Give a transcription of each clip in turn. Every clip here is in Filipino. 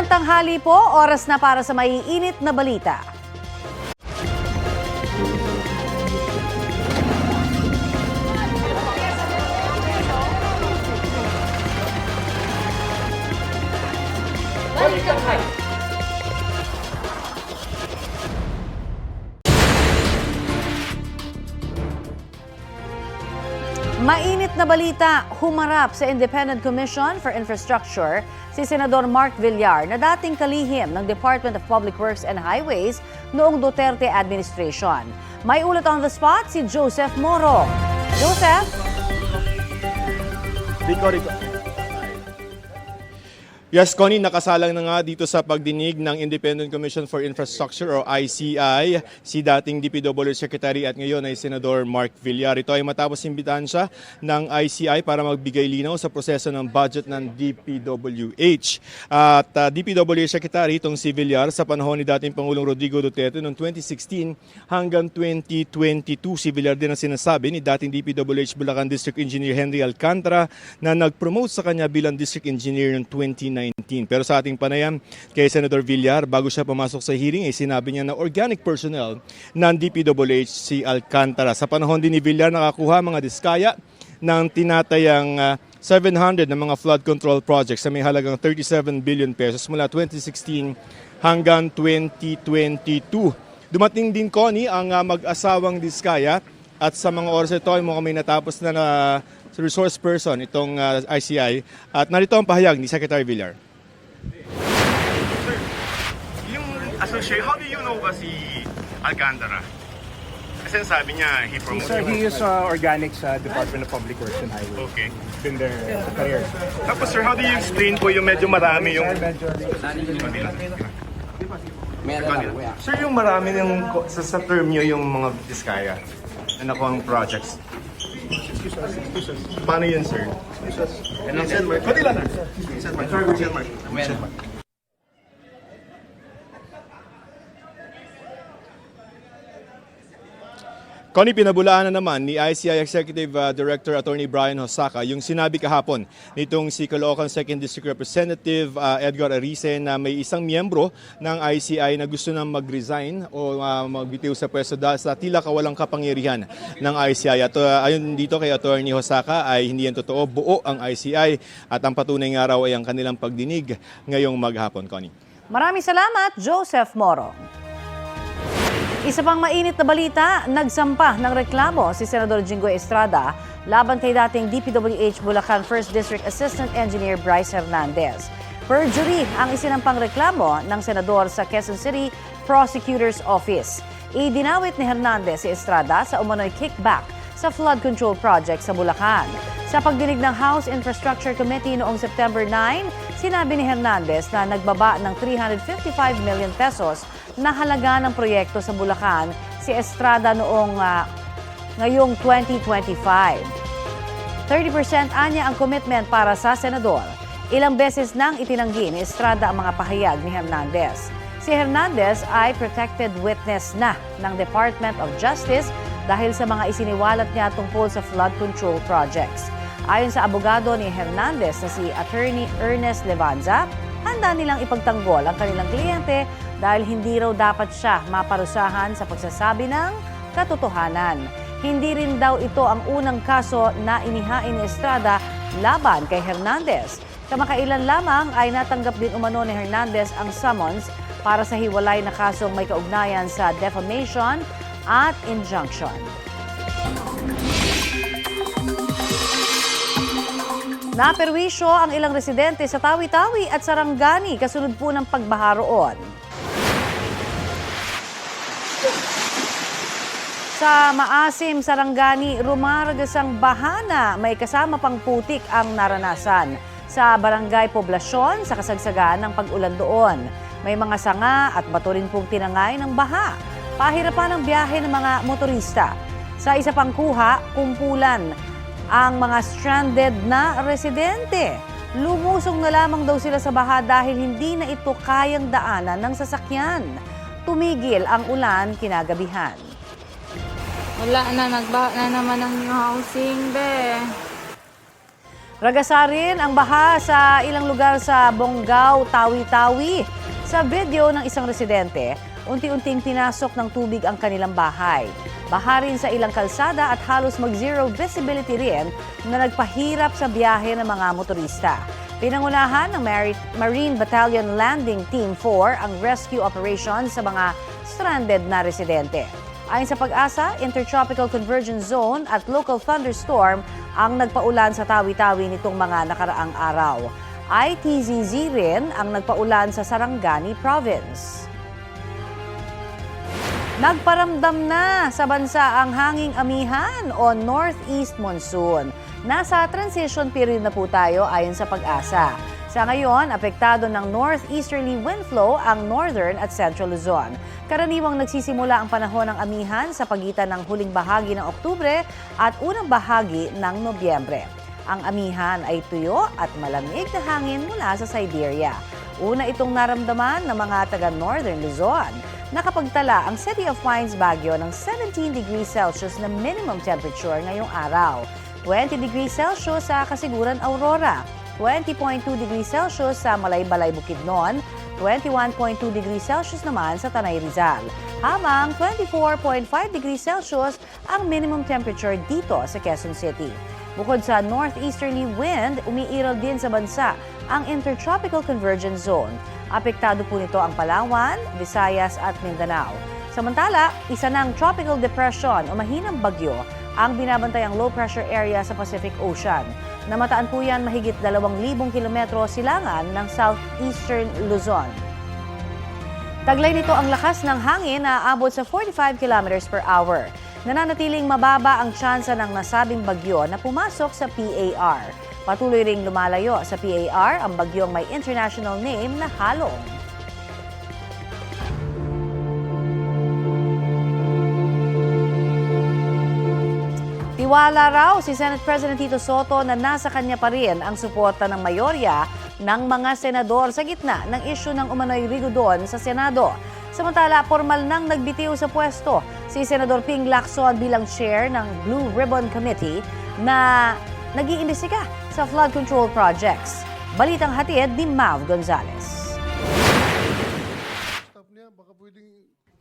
Magandang tanghali po, oras na para sa maiinit na balita. Mainit na balita, humarap sa Independent Commission for Infrastructure si Senador Mark Villar na dating kalihim ng Department of Public Works and Highways noong Duterte administration. May ulat on the spot si Joseph Moro. Joseph? Yes, Connie, nakasalang na nga dito sa pagdinig ng Independent Commission for Infrastructure o ICI si dating DPWH Secretary at ngayon ay Senador Mark Villar. Ito ay matapos imbitahan siya ng ICI para magbigay linaw sa proseso ng budget ng DPWH. At DPWH Secretary itong si Villar sa panahon ni dating Pangulong Rodrigo Duterte noong 2016 hanggang 2022. Si Villar din ang sinasabi ni dating DPWH Bulacan District Engineer Henry Alcantara na nag-promote sa kanya bilang District Engineer noong 2019. Pero sa ating panayam kay Senator Villar, bago siya pumasok sa hearing, ay sinabi niya na organic personnel ng DPWH si Alcantara. Sa panahon din ni Villar, nakakuha mga diskaya ng tinatayang 700 na mga flood control projects sa may halagang 37 billion pesos mula 2016 hanggang 2022. Dumating din, Connie, ang mag-asawang diskaya at sa mga oras ito ay mukhang may natapos na resource person itong ICI at narito ang pahayag ni Secretary Villar. Sir, yung associate, how do you know ba si Alcantara? Kasi sabi niya, he promoted. Sir, he is organic sa Department of Public Works and Highways. Okay. Been there career. Tapos sir, how do you explain po yung medyo marami yung... Sir, yung marami yung sa term nyo yung mga diskaya na nakuha ang projects. Paano yun, sir? Pati lang, sir. Connie, pinabulaan na naman ni ICI Executive Director Attorney Brian Hosaka yung sinabi kahapon nitong si Caloocan 2nd District Representative Edgar Arice na may isang miyembro ng ICI na gusto nang mag-resign o magbitiw sa pwesto dahil sa tila kawalang kapangyarihan ng ICI. At ayon dito kay Attorney Hosaka ay hindi yan totoo, buo ang ICI at ang patunay nga raw ay ang kanilang pagdinig ngayong maghapon, Connie. Maraming salamat, Joseph Moro. Isa pang mainit na balita, nagsampa ng reklamo si Senador Jingoy Estrada laban kay dating DPWH Bulacan 1st District Assistant Engineer Bryce Hernandez. Perjury ang isinampang reklamo ng senador sa Quezon City Prosecutor's Office. Idinawit ni Hernandez si Estrada sa umano'y kickback sa flood control project sa Bulacan. Sa pagdinig ng House Infrastructure Committee noong September 9, sinabi ni Hernandez na nagbaba ng 355 million pesos na halaga ng proyekto sa Bulacan si Estrada ngayong 2025. 30% anya ang commitment para sa senador. Ilang beses nang itinanggi ni Estrada ang mga pahayag ni Hernandez. Si Hernandez ay protected witness na ng Department of Justice dahil sa mga isiniwalat niya tungkol sa flood control projects. Ayon sa abogado ni Hernandez na si Attorney Ernest Levanza, handa nilang ipagtanggol ang kanilang kliyente dahil hindi raw dapat siya maparusahan sa pagsasabi ng katotohanan. Hindi rin daw ito ang unang kaso na inihain ni Estrada laban kay Hernandez. Kamakailan lamang ay natanggap din umano ni Hernandez ang summons para sa hiwalay na kasong may kaugnayan sa defamation at injunction. Naperwisyo ang ilang residente sa Tawi-Tawi at Sarangani kasunod po ng pagbaha roon. Sa Maasim, Sarangani, rumaragas ang bahana, may kasama pang putik ang naranasan. Sa Barangay Poblasyon, sa kasagsagaan ng pag-ulan doon, may mga sanga at bato rin pong tinangay ng baha. Pahirapan ang biyahe ng mga motorista. Sa isa pang kuha, kumpulan ang mga stranded na residente. Lumusong na lamang daw sila sa baha dahil hindi na ito kayang daanan ng sasakyan. Tumigil ang ulan kinagabihan. Wala na, nagbaha na naman ang new housing, be. Ragasarin ang baha sa ilang lugar sa Bonggao, Tawi-Tawi. Sa video ng isang residente, unti-unting pinasok ng tubig ang kanilang bahay. Baha rin sa ilang kalsada at halos mag-zero visibility rin na nagpahirap sa biyahe ng mga motorista. Pinangunahan ng Marine Battalion Landing Team 4 ang rescue operation sa mga stranded na residente. Ayon sa Pag-asa, Intertropical Convergence Zone at local thunderstorm ang nagpaulan sa Tawi-Tawi nitong mga nakaraang araw. ITZZ rin ang nagpaulan sa Sarangani Province. Nagparamdam na sa bansa ang hanging amihan o northeast monsoon. Nasa transition period na po tayo ayon sa Pag-asa. Sa ngayon, apektado ng northeasterly wind flow ang northern at central Luzon. Karaniwang nagsisimula ang panahon ng amihan sa pagitan ng huling bahagi ng Oktubre at unang bahagi ng Nobyembre. Ang amihan ay tuyo at malamig na hangin mula sa Siberia. Una itong naramdaman ng mga taga-northern Luzon. Nakapagtala ang City of Pines Baguio ng 17 degrees Celsius na minimum temperature ngayong araw. 20 degrees Celsius sa Kasiguran, Aurora. 20.2 degrees Celsius sa Malaybalay, Bukidnon, 21.2 degrees Celsius naman sa Tanay Rizal. Habang 24.5 degrees Celsius ang minimum temperature dito sa Quezon City. Bukod sa northeasterly wind, umiiral din sa bansa ang Intertropical Convergence Zone. Apektado po nito ang Palawan, Visayas at Mindanao. Samantala, isa ng tropical depression o mahinang bagyo ang binabantayang low pressure area sa Pacific Ocean. Namataan po yan mahigit 2,000 kilometro silangan ng southeastern Luzon. Taglay nito ang lakas ng hangin na aabot sa 45 kilometers per hour. Nananatiling mababa ang tsansa ng nasabing bagyo na pumasok sa PAR. Patuloy ring lumalayo sa PAR ang bagyong may international name na Halong. Tiwala raw si Senate President Tito Soto na nasa kanya pa rin ang suporta ng mayorya ng mga senador sa gitna ng isyu ng umano'y rigodon sa Senado. Samantala, formal nang nagbitiw sa pwesto si Senador Ping Lacson bilang chair ng Blue Ribbon Committee na nag-iimbestiga sa flood control projects. Balitang hatid ni Mav Gonzalez.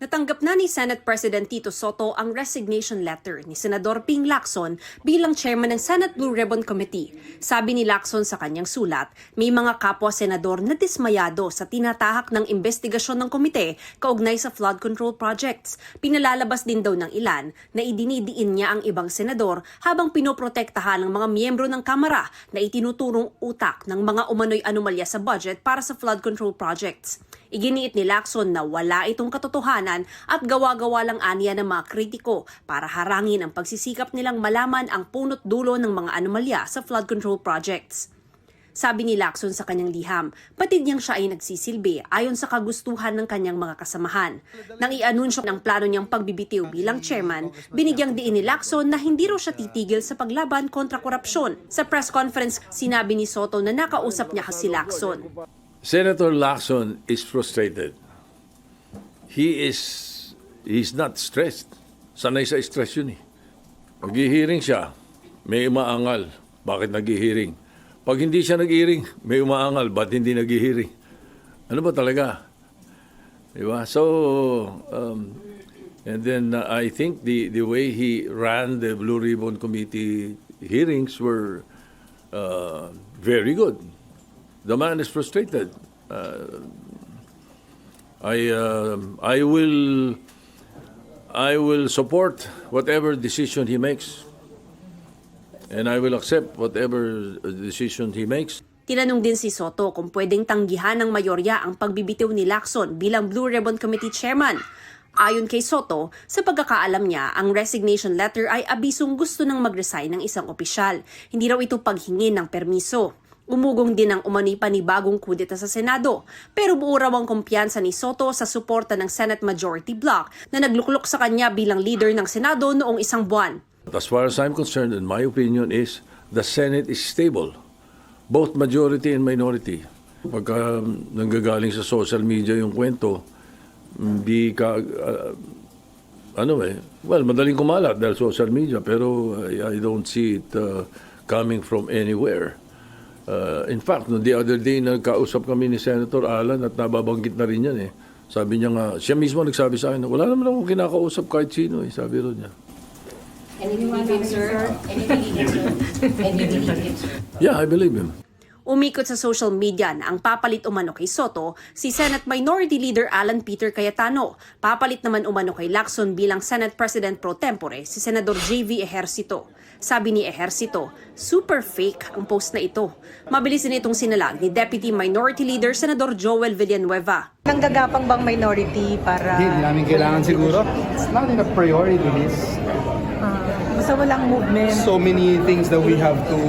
Natanggap na ni Senate President Tito Soto ang resignation letter ni Senador Ping Lacson bilang chairman ng Senate Blue Ribbon Committee. Sabi ni Lacson sa kanyang sulat, may mga kapwa-senador na dismayado sa tinatahak ng investigasyon ng komite kaugnay sa flood control projects. Pinalalabas din daw ng ilan na idinidiin niya ang ibang senador habang pinoprotektahan ng mga miyembro ng Kamara na itinuturong utak ng mga umano'y anomalya sa budget para sa flood control projects. Iginiit ni Lacson na wala itong katotohanan at gawa-gawa lang aniya ng mga kritiko para harangin ang pagsisikap nilang malaman ang punot dulo ng mga anomalya sa flood control projects. Sabi ni Lacson sa kanyang liham, batid niyang siya ay nagsisilbi ayon sa kagustuhan ng kanyang mga kasamahan. Nang i-anunsyo ng plano niyang pagbibitiw bilang chairman, binigyang diin ni Lacson na hindi raw siya titigil sa paglaban kontra korupsyon. Sa press conference, sinabi ni Soto na nakausap niya si Lacson. Senator Lacson is frustrated. He's not stressed. Sanay sa stress yun eh. Mag-hearing siya, may umaangal. Bakit nag-hearing? Pag hindi siya nag-hearing, may umaangal. Bakit hindi nag-hearing? Ano ba talaga? Diba? So, and then I think the way he ran the Blue Ribbon Committee hearings were very good. The man is frustrated. I will support whatever decision he makes, and I will accept whatever decision he makes. Tinanong din si Soto kung pwedeng tanggihan ng mayorya ang pagbibitiw ni Lacson bilang Blue Ribbon Committee Chairman. Ayon kay Soto, sa pagkakaalam niya, ang resignation letter ay abisong gusto nang mag-resign ng isang opisyal. Hindi raw ito paghingi ng permiso. Umugong din ang umano'y panibagong kudeta sa Senado. Pero buo raw ang kumpiyansa ni Soto sa suporta ng Senate Majority Bloc na nagluklok sa kanya bilang leader ng Senado noong isang buwan. As far as I'm concerned, and my opinion is, the Senate is stable. Both majority and minority. Pagka nanggagaling sa social media yung kwento, hindi ka, madaling kumalat dahil social media, pero I don't see it coming from anywhere. In fact, no, the other day, nagkausap kami ni Senator Alan at nababanggit na rin yan eh. Sabi niya nga, siya mismo nagsabi sa akin, wala naman akong kinakausap kahit sino eh, sabi rin niya. Yeah, I believe him. Umikot sa social media na ang papalit umano kay Soto, si Senate Minority Leader Alan Peter Cayetano. Papalit naman umano kay Lacson bilang Senate President Pro Tempore, si Senador JV Ejercito. Sabi ni Ejercito, super fake ang post na ito. Mabilis din itong sinalag ni Deputy Minority Leader Senador Joel Villanueva. Nanggagapang bang minority para... Hindi namin kailangan siguro. It's not in a priority list. Basta walang movement. So many things that we have to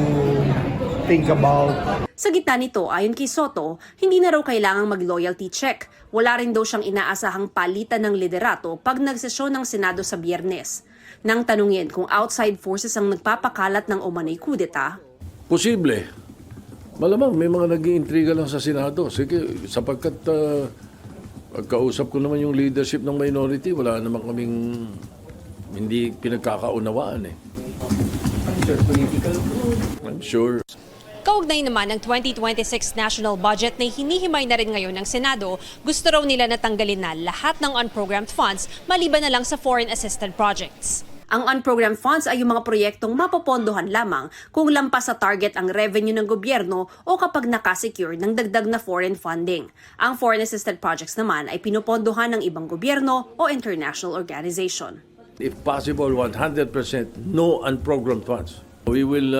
think about. Sa gitna nito, ayon kay Soto, hindi na raw kailangang mag-loyalty check. Wala rin daw siyang inaasahang palitan ng liderato pag nagsesyon ng Senado sa Biyernes. Nang tanungin kung outside forces ang nagpapakalat ng umano'y kudeta, Posible. Malamang may mga nag-iintriga lang sa Senado. Sige, sapagkat pagkausap ko naman yung leadership ng minority, wala naman kaming hindi pinagkakaunawaan eh. I'm sure. kaugnay naman ng 2026 national budget na hinihimay na rin ngayon ng Senado, gusto raw nila na tanggalin na lahat ng unprogrammed funds maliban na lang sa foreign assisted projects. Ang unprogrammed funds ay yung mga proyektong mapopondohan lamang kung lampas sa target ang revenue ng gobyerno o kapag nakasecure ng dagdag na foreign funding. Ang foreign assisted projects naman ay pinupondohan ng ibang gobyerno o international organization. If possible, 100% no unprogrammed funds. We will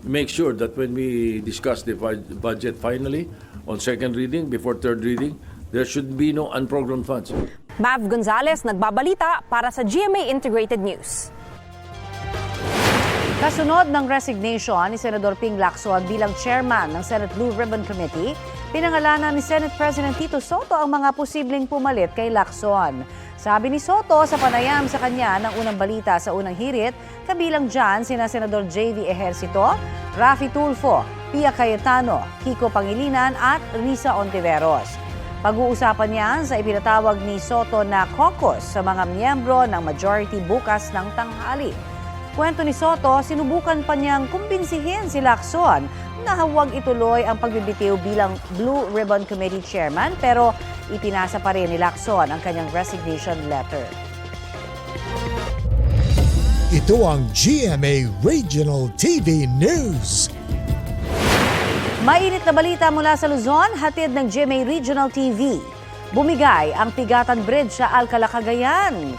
make sure that when we discuss the budget finally on second reading, before third reading, there should be no unprogrammed funds. Mav Gonzalez, nagbabalita para sa GMA Integrated News. Kasunod ng resignation ni Senador Ping Lacson bilang chairman ng Senate Blue Ribbon Committee, pinangalanan ni Senate President Tito Soto ang mga posibleng pumalit kay Lacson. Sabi ni Soto sa panayam sa kanya ng unang balita sa unang hirit, kabilang dyan sina Senador JV Ejercito, Raffy Tulfo, Pia Cayetano, Kiko Pangilinan at Risa Ontiveros. Pag-uusapan niya sa ipinatawag ni Soto na caucus sa mga miyembro ng majority bukas ng tanghali. Kwento ni Soto, sinubukan pa niyang kumbinsihin si Lacson na huwag ituloy ang pagbibitiw bilang Blue Ribbon Committee Chairman pero ipinasa pa rin ni Lacson ang kanyang resignation letter. Ito ang GMA Regional TV News. Mainit na balita mula sa Luzon, hatid ng GMA Regional TV. Bumigay ang Pigatan Bridge sa Alcala, Cagayan.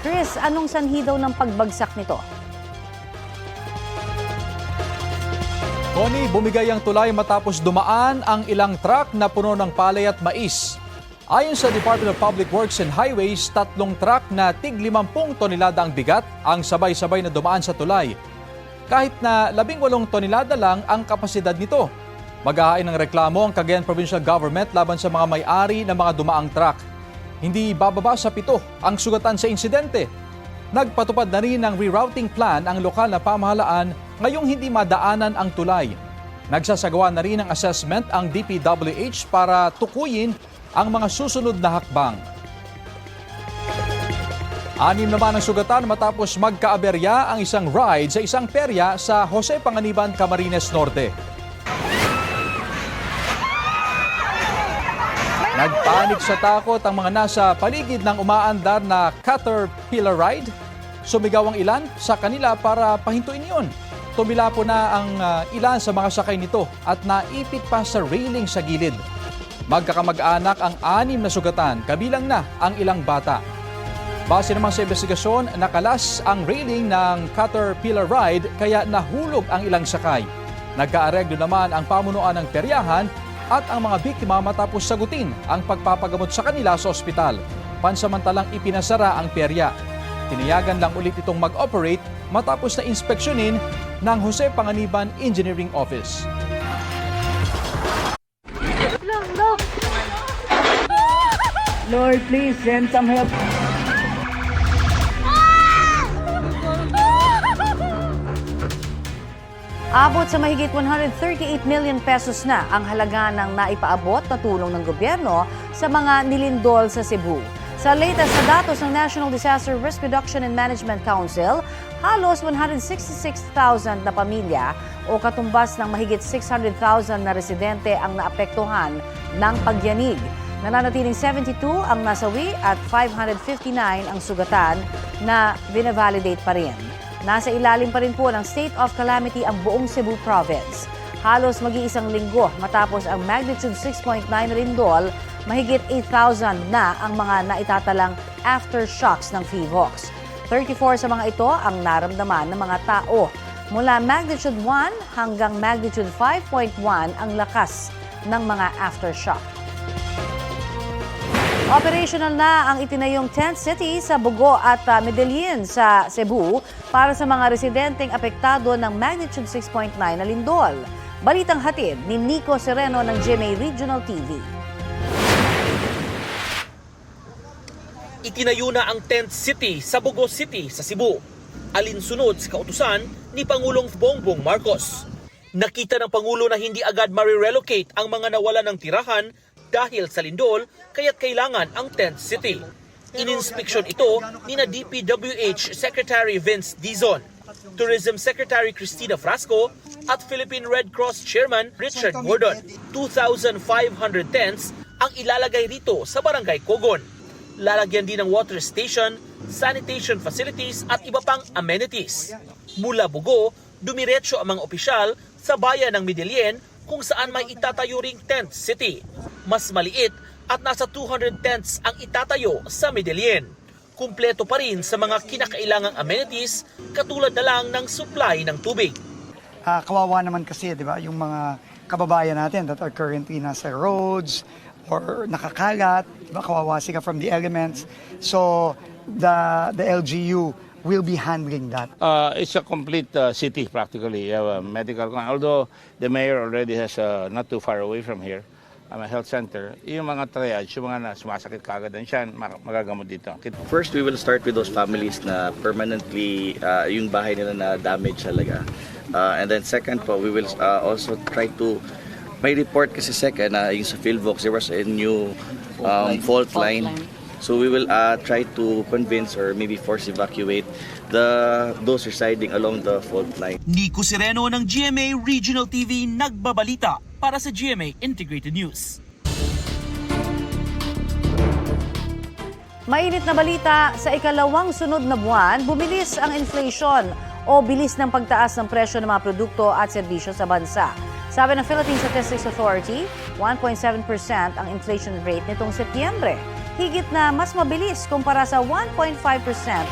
Chris, anong sanhi daw ng pagbagsak nito? Connie, bumigay ang tulay matapos dumaan ang ilang truck na puno ng palay at mais. Ayon sa Department of Public Works and Highways, 3 truck na tig 50 tonelada ang bigat ang sabay-sabay na dumaan sa tulay. Kahit na 18 tonelada lang ang kapasidad nito. Maghahain ng reklamo ang Cagayan Provincial Government laban sa mga may-ari ng mga dumaang truck. Hindi bababa sa 7 ang sugatan sa insidente. Nagpatupad na rin ng rerouting plan ang lokal na pamahalaan ngayong hindi madaanan ang tulay. Nagsasagawa na rin ng assessment ang DPWH para tukuyin ang mga susunod na hakbang. 6 naman ang sugatan matapos magkaaberya ang isang ride sa isang perya sa Jose Panganiban, Camarines Norte. Nagpanik sa takot ang mga nasa paligid ng umaandar na Caterpillar ride. Sumigaw ang ilan sa kanila para pahintuin iyon. Tumila po na ang ilan sa mga sakay nito at naipit pa sa railing sa gilid. Magkakamag-anak ang 6 na sugatan, kabilang na ang ilang bata. Base naman sa investigasyon, nakalas ang railing ng Caterpillar ride kaya nahulog ang ilang sakay. Nagkaareglo naman ang pamunuan ng peryahan at ang mga biktima matapos sagutin ang pagpapagamot sa kanila sa ospital. Pansamantalang ipinasara ang perya. Tiniyagan lang ulit itong mag-operate matapos na inspeksyonin ng Jose Panganiban Engineering Office. Lord, please send some help. Abot sa mahigit 138 million pesos na ang halaga ng naipaabot na tulong ng gobyerno sa mga nilindol sa Cebu. Sa latest na datos ng National Disaster Risk Reduction and Management Council, halos 166,000 na pamilya o katumbas ng mahigit 600,000 na residente ang naapektuhan ng pagyanig. Nananatiling 72 ang nasawi at 559 ang sugatan na binavalidate pa rin. Nasa ilalim pa rin po ng state of calamity ang buong Cebu Province. Halos mag-iisang linggo matapos ang magnitude 6.9 lindol, mahigit 8,000 na ang mga naitatalang aftershocks ng PHIVOLCS. 34 sa mga ito ang naramdaman ng mga tao. Mula magnitude 1 hanggang magnitude 5.1 ang lakas ng mga aftershock. Operational na ang itinayong tent city sa Bugo at Medellin sa Cebu para sa mga residenteng apektado ng magnitude 6.9 na lindol. Balitang hatid ni Nico Sereno ng GMA Regional TV. Itinayo na ang tent city sa Bugo City sa Cebu. Alinsunod sa kautusan ni Pangulong Bongbong Marcos. Nakita ng Pangulo na hindi agad ma-relocate ang mga nawala ng tirahan dahil sa lindol, kaya't kailangan ang tent city. Ininspeksyon ito ni na DPWH Secretary Vince Dizon, Tourism Secretary Cristina Frasco at Philippine Red Cross Chairman Richard Gordon. 2,500 tents ang ilalagay rito sa Barangay Cogon. Lalagyan din ng water station, sanitation facilities at iba pang amenities. Mula Bugo, dumiretso ang mga opisyal sa bayan ng Medellin kung saan may itatayo ring tent city. Mas maliit at nasa 200 tents ang itatayo sa Medellin. Kumpleto pa rin sa mga kinakailangang amenities katulad na lang ng supply ng tubig. Kawawa naman kasi, di ba, yung mga kababayan natin that are currently nasa roads or nakakalat, di ba, kawawa sila from the elements. So the LGU will be handling that. It's a complete city practically. You have a medical, although the mayor already has not too far away from here, a health center. Yung mga triage, yung mga sumasakit kagad siya, magagamot dito. First, we will start with those families na permanently yung bahay nila na damage talaga. And then second po, we will also try to may report kasi second na yung sa PhilVox, there was a new fault line. So we will try to convince or maybe force evacuate those residing along the fault line. Nico Sereno ng GMA Regional TV nagbabalita para sa GMA Integrated News. Mainit na balita, sa ikalawang sunod na buwan, bumilis ang inflation o bilis ng pagtaas ng presyo ng mga produkto at serbisyo sa bansa. Sabi ng Philippine Statistics Authority, 1.7% ang inflation rate nitong Setyembre. Higit na mas mabilis kumpara sa 1.5%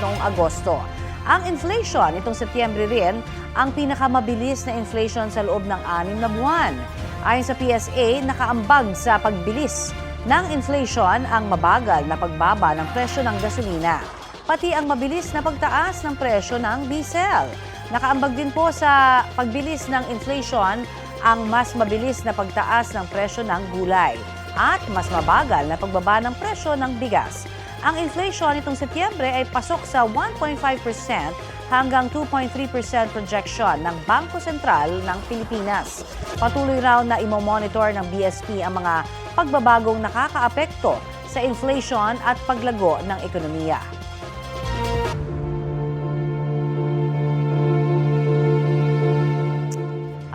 noong Agosto. Ang inflation nitong Setyembre rin ang pinakamabilis na inflation sa loob ng 6 na buwan. Ayon sa PSA, nakaambag sa pagbilis ng inflation ang mabagal na pagbaba ng presyo ng gasolina, pati ang mabilis na pagtaas ng presyo ng diesel. Nakaambag din po sa pagbilis ng inflation ang mas mabilis na pagtaas ng presyo ng gulay at mas mabagal na pagbaba ng presyo ng bigas. Ang inflation nitong Setyembre ay pasok sa 1.5% hanggang 2.3% projection ng Bangko Sentral ng Pilipinas. Patuloy raw na imomonitor ng BSP ang mga pagbabagong nakakaapekto sa inflation at paglago ng ekonomiya.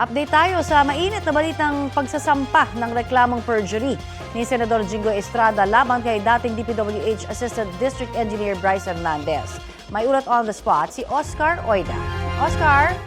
Update tayo sa mainit na balitang pagsasampa ng reklamong perjury ni Senador Jinggoy Estrada laban kay dating DPWH Assistant District Engineer Bryce Hernandez. May ulat on the spot si Oscar Oida. Oscar?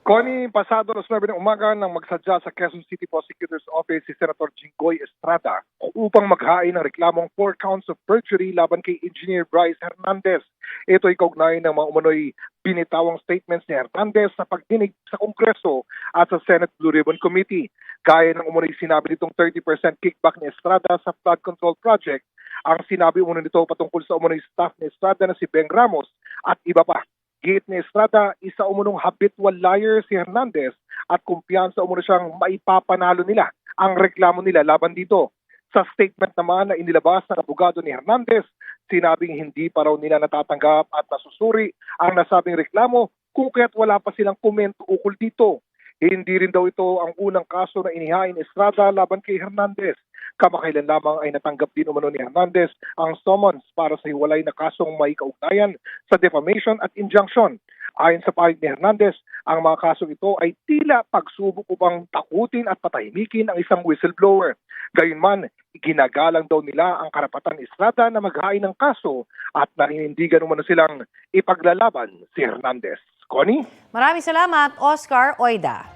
Connie, pasado alas 9 ng umaga nang magsadya sa Quezon City Prosecutor's Office si Senator Jinggoy Estrada upang maghain ng reklamong 4 counts of perjury laban kay Engineer Bryce Hernandez. Ito ay kaugnay ng mga umano'y binitawang statements ni Hernandez sa pagdinig sa Kongreso at sa Senate Blue Ribbon Committee. Gaya ng umano'y sinabi nitong 30% kickback ni Estrada sa flood control project, ang sinabi umano nito patungkol sa umano'y staff ni Estrada na si Ben Ramos at iba pa. Gate ni Estrada, isa umunong habitual liar si Hernandez at kumpiyansa umano siyang maipapanalo nila ang reklamo nila laban dito. Sa statement naman na inilabas ng abogado ni Hernandez, sinabing hindi pa raw nila natatanggap at nasusuri ang nasabing reklamo kung kaya't wala pa silang komento ukol dito. Hindi rin daw ito ang unang kaso na inihain ni Estrada laban kay Hernandez. Kamakailan lamang ay natanggap din umano ni Hernandez ang summons para sa hiwalay na kasong may kaugnayan sa defamation at injunction. Ayon sa pahayag ni Hernandez, ang mga kasong ito ay tila pagsubok upang takutin at patahimikin ang isang whistleblower. Gayunman, ginagalang daw nila ang karapatan ni Estrada na maghain ng kaso at naninindigan umano silang ipaglalaban si Hernandez. Connie? Maraming salamat, Oscar Oida.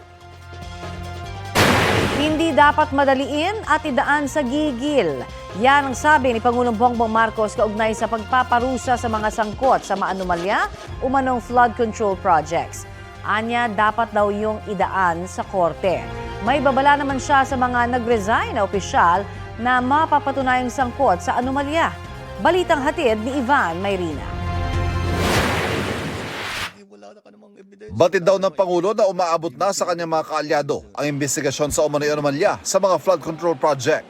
Hindi dapat madaliin at idaan sa gigil. Yan ang sabi ni Pangulong Bongbong Marcos kaugnay sa pagpaparusa sa mga sangkot sa maanumalya umanong flood control projects. Anya, dapat daw yung idaan sa korte. May babala naman siya sa mga nag-resign na opisyal na mapapatunayang sangkot sa anomalya. Balitang hatid ni Ivan Mayrina. Batid daw ng Pangulo na umaabot na sa kanyang mga kaalyado ang investigasyon sa umano'y anomalya sa mga flood control project.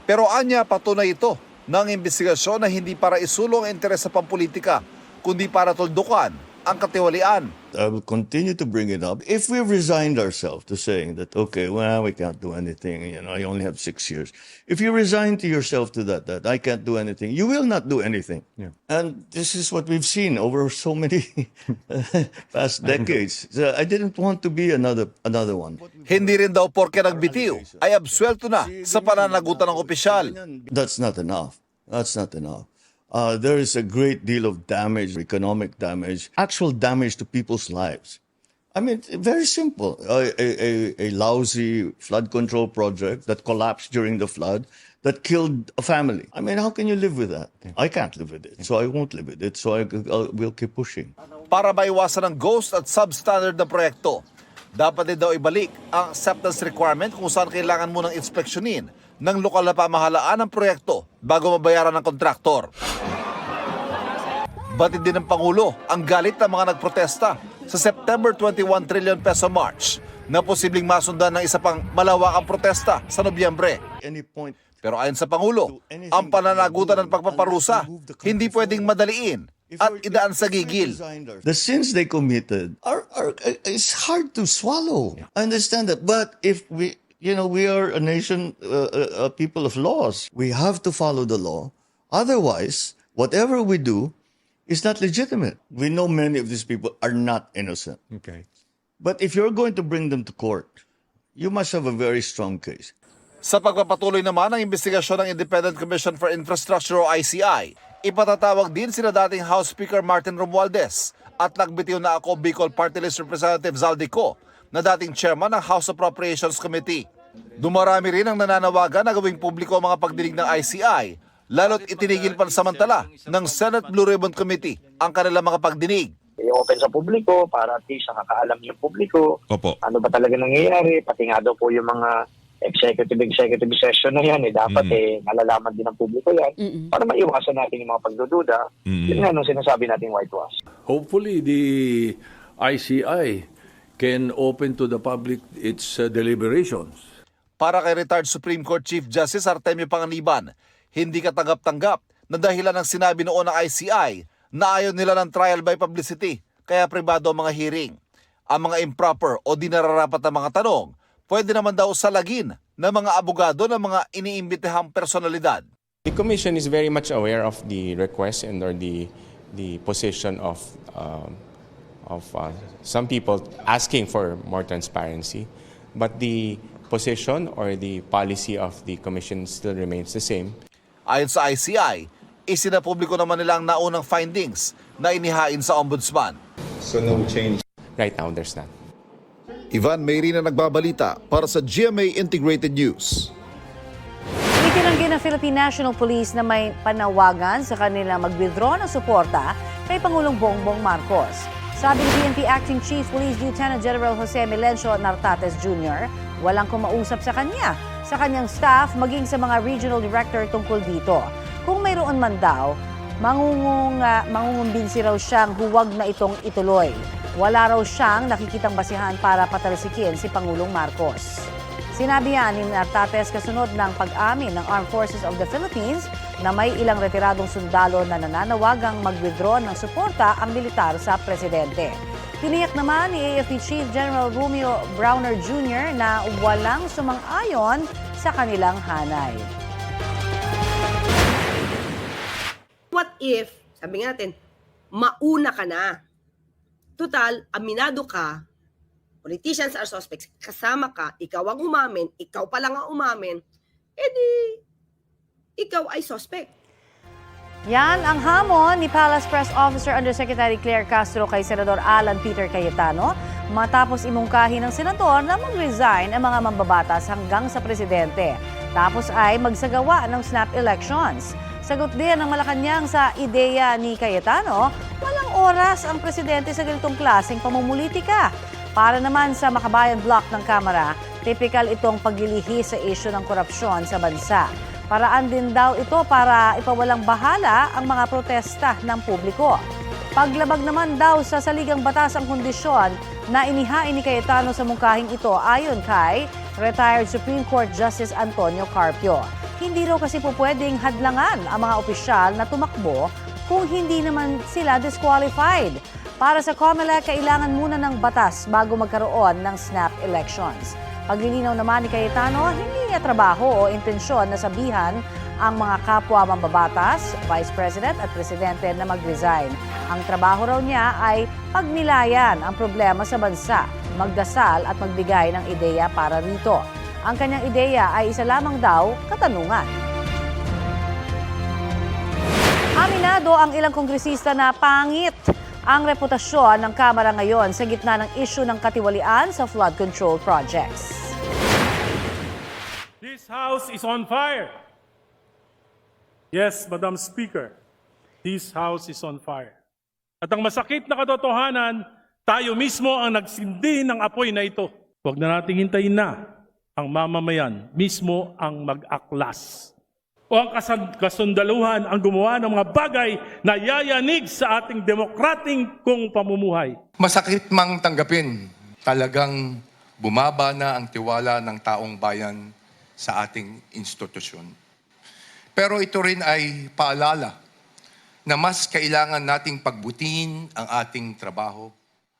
Pero anya, patunay ito ng investigasyon na hindi para isulong ang interes sa pampolitika, kundi para tuldukan ang katiwalian. I will continue to bring it up. If we resigned ourselves to saying that, okay, well, we can't do anything, I only have 6 years. If you resign to yourself to that I can't do anything, you will not do anything. Yeah. And this is what we've seen over so many past decades. So I didn't want to be another one. Hindi rin daw porke nagbitiw ay absuelto na sa pananagutan ng opisyal. That's not enough. That's not enough. There is a great deal of damage, economic damage, actual damage to people's lives. I mean, very simple. A lousy flood control project that collapsed during the flood that killed a family. I mean, how can you live with that? I can't live with it, so I won't live with it. So I will keep pushing. Para maiwasan ang ghost at substandard na proyekto, dapat din daw ibalik ang acceptance requirement kung saan kailangan munang inspeksyonin ng lokal na pamahalaan ng proyekto bago mabayaran ng kontraktor. Batid din ng Pangulo ang galit ng mga nagprotesta sa September 21 trillion peso march na posibleng masundan ng isa pang malawakang protesta sa Nobyembre. Pero ayon sa Pangulo, ang pananagutan ng pagpaparusa hindi pwedeng madaliin at idaan sa gigil. The sins they committed it's hard to swallow. I understand that, but if we are a nation, a people of laws. We have to follow the law. Otherwise, whatever we do is not legitimate. We know many of these people are not innocent. Okay. But if you're going to bring them to court, you must have a very strong case. Sa pagpapatuloy naman ng investigasyon ng Independent Commission for Infrastructure o ICI, ipatatawag din sina dating House Speaker Martin Romualdez at nagbitiw na ako Bicol Party List Representative Zaldico na dating chairman ng House Appropriations Committee. Dumarami rin ang nananawagan na gawing publiko ang mga pagdinig ng ICI, lalo't itinigil pansamantala ng Senate Blue Ribbon Committee ang kanilang mga pagdinig. I-open sa publiko para at least nakakaalam yung publiko. Opo. Ano ba talaga nangyayari, pati nga daw po yung mga executive session na yan, dapat nalalaman din ng publiko yan para maiwasan natin yung mga pagdududa. Yun nga nung sinasabi natin whitewash. Hopefully, the ICI can open to the public its deliberations. Para kay retired Supreme Court Chief Justice Artemio Panganiban, hindi katanggap-tanggap na dahilan ng sinabi noon ng ICI na ayaw nila ng trial by publicity, kaya pribado ang mga hearing. Ang mga improper o di nararapat na mga tanong, pwede naman daw salagin ng mga abogado ng mga iniimbitahang personalidad. The Commission is very much aware of the request and or the position of some people asking for more transparency, but the position or the policy of the Commission still remains the same. Ayon sa ICI, isinapubliko naman nila ang naunang findings na inihain sa Ombudsman. So no change? Right now, there's none. Ivan Mayrina nagbabalita para sa GMA Integrated News. Itinanggi ng Philippine National Police na may panawagan sa kanila mag-withdraw ng suporta kay Pangulong Bongbong Marcos. Sabi ni PNP Acting Chief Police Lieutenant General Jose Melencio Nartates Jr., walang kumausap sa kanyang staff, maging sa mga regional director tungkol dito. Kung mayroon man daw, mangungumbinsi raw siyang huwag na itong ituloy. Wala raw siyang nakikitang basihan para patalsikin si Pangulong Marcos. Sinabi yan ni Nartates kasunod ng pag-amin ng Armed Forces of the Philippines na may ilang retiradong sundalo na nananawagang mag-withdraw ng suporta ang militar sa presidente. Tiniyak naman ni AFP Chief General Romeo Browner Jr. na walang sumang-ayon sa kanilang hanay. What if, sabi nga natin, mauna ka na? Total, aminado ka, politicians are suspects, kasama ka, ikaw ang umamin, ikaw pa lang ang umamin, edi, ikaw ay suspect. Yan ang hamon ni Palace Press Officer Undersecretary Claire Castro kay Senador Alan Peter Cayetano matapos imungkahi ng senador na mag-resign ang mga mambabatas hanggang sa presidente. Tapos ay magsagawa ng snap elections. Sagot din ng Malacanang sa ideya ni Cayetano, walang oras ang presidente sa ganitong klaseng pamumulitika. Para naman sa Makabayan Block ng Kamara, typical itong paglilihi sa isyu ng korupsyon sa bansa. Paraan din daw ito para ipawalang bahala ang mga protesta ng publiko. Paglabag naman daw sa saligang batas ang kondisyon na inihain ni Cayetano sa mungkahing ito ayon kay retired Supreme Court Justice Antonio Carpio. Hindi raw kasi po pwedeng hadlangan ang mga opisyal na tumakbo kung hindi naman sila disqualified. Para sa COMELEC, kailangan muna ng batas bago magkaroon ng snap elections. Paglilinaw naman ni Cayetano, hindi niya trabaho o intensyon na sabihan ang mga kapwa mambabatas, Vice President at Presidente na mag-resign. Ang trabaho raw niya ay pagnilayan ang problema sa bansa, magdasal at magbigay ng ideya para rito. Ang kanyang ideya ay isa lamang daw, katanungan. Aminado ang ilang kongresista na pangit ang reputasyon ng Kamara ngayon sa gitna ng isyu ng katiwalian sa flood control projects. This House is on fire. Yes, Madam Speaker, this House is on fire. At ang masakit na katotohanan, tayo mismo ang nagsindi ng apoy na ito. Huwag na nating hintayin na ang mamamayan mismo ang mag-aklas o ang kasundaluhan ang gumawa ng mga bagay na yayanig sa ating demokrating kung pamumuhay. Masakit mang tanggapin, talagang bumaba na ang tiwala ng taong bayan sa ating institusyon. Pero ito rin ay paalala na mas kailangan nating pagbutihin ang ating trabaho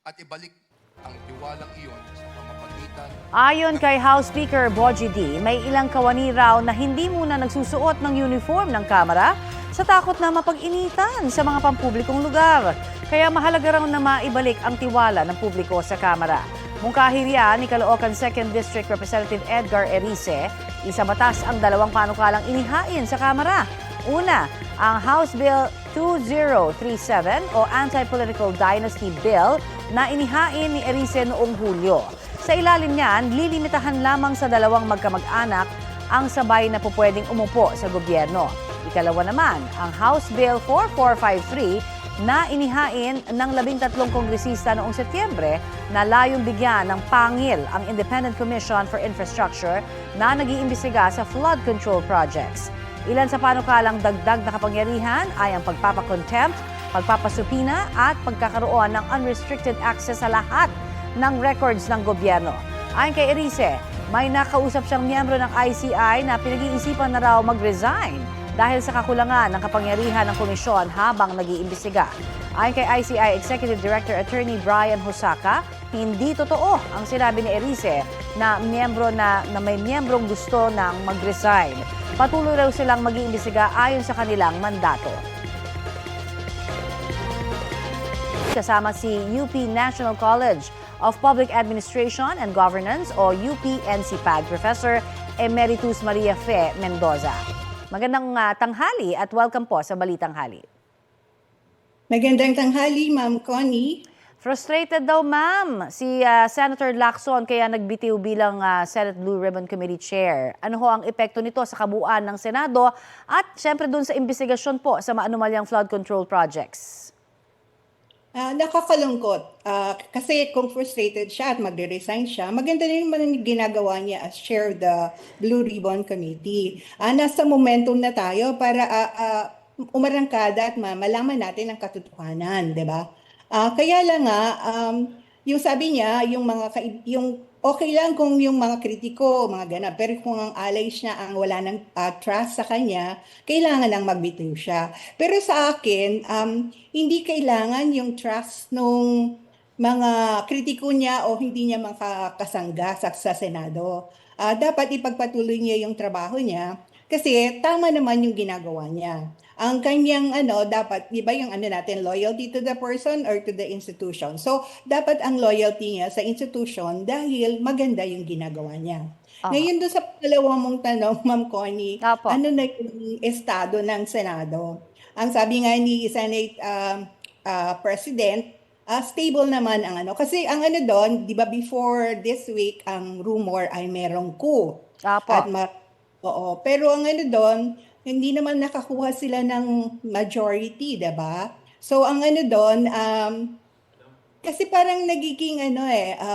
at ibalik ang tiwalang iyon sa pamamagitan. Ayon kay House Speaker Bogie D, may ilang kawani raw na hindi muna nagsusuot ng uniform ng Kamara sa takot na mapag-initan sa mga pampublikong lugar. Kaya mahalaga raw na maibalik ang tiwala ng publiko sa Kamara. Mungkahi riyan ni Caloocan 2nd District Representative Edgar Erice, isa batas ang dalawang panukalang inihain sa Kamara. Una, ang House Bill 2037 o Anti-Political Dynasty Bill na inihain ni Erice noong Hulyo. Sa ilalim niyan, lilimitahan lamang sa dalawang magkamag-anak ang sabay na pupwedeng umupo sa gobyerno. Ikalawa naman, ang House Bill 4453 na inihain ng 13 kongresista noong Setyembre na layong bigyan ng pangil ang Independent Commission for Infrastructure na nag-iimbestiga sa flood control projects. Ilan sa panukalang dagdag na kapangyarihan ay ang pagpapakontempt, pagpapasupina at pagkakaroon ng unrestricted access sa lahat ng records ng gobyerno. Ayon kay Erice, may nakausap siyang miyembro ng ICI na pinag-iisipan na raw mag-resign dahil sa kakulangan ng kapangyarihan ng komisyon habang nag-iimbestiga. Ayon kay ICI Executive Director Attorney Brian Hosaka, hindi totoo ang sinabi ni Erice na may miyembrong gusto ng mag-resign. Patuloy raw silang mag-iimbestiga ayon sa kanilang mandato. Kasama si UP National College of Public Administration and Governance o UP-NCPAG Professor Emeritus Maria Fe Mendoza. Magandang tanghali at welcome po sa Balitang Hali. Magandang tanghali, Ma'am Connie. Frustrated daw, ma'am, si Senator Lacson kaya nagbitiw bilang Senate Blue Ribbon Committee Chair. Ano ho ang epekto nito sa kabuuan ng Senado at syempre dun sa investigasyon po sa maanumalyang flood control projects? Nakakalungkot. Kasi kung frustrated siya at magre-resign siya, maganda rin naman ang ginagawa niya as chair of the Blue Ribbon Committee. Nasa momentum na tayo para umarangkada at malaman natin ang katotohanan, di ba? Kaya lang yung sabi niya, yung okay lang kung yung mga kritiko, mga ganap, pero kung ang allies niya ang wala ng trust sa kanya, kailangan lang magbitiw siya. Pero sa akin, hindi kailangan yung trust nung mga kritiko niya o hindi niya makakasangga sa Senado. Dapat ipagpatuloy niya yung trabaho niya kasi tama naman yung ginagawa niya. Ang kanyang dapat, di ba yung natin, loyalty to the person or to the institution. So, dapat ang loyalty niya sa institution dahil maganda yung ginagawa niya. Ngayon doon sa pangalawa mong tanong, Ma'am Connie, ano na yung estado ng Senado? Ang sabi nga ni Senate President, stable naman ang kasi ang doon, di ba before this week, ang rumor ay merong coup. At oo, pero ang doon, hindi naman nakakuha sila ng majority, di ba? So ang doon, kasi parang nagiging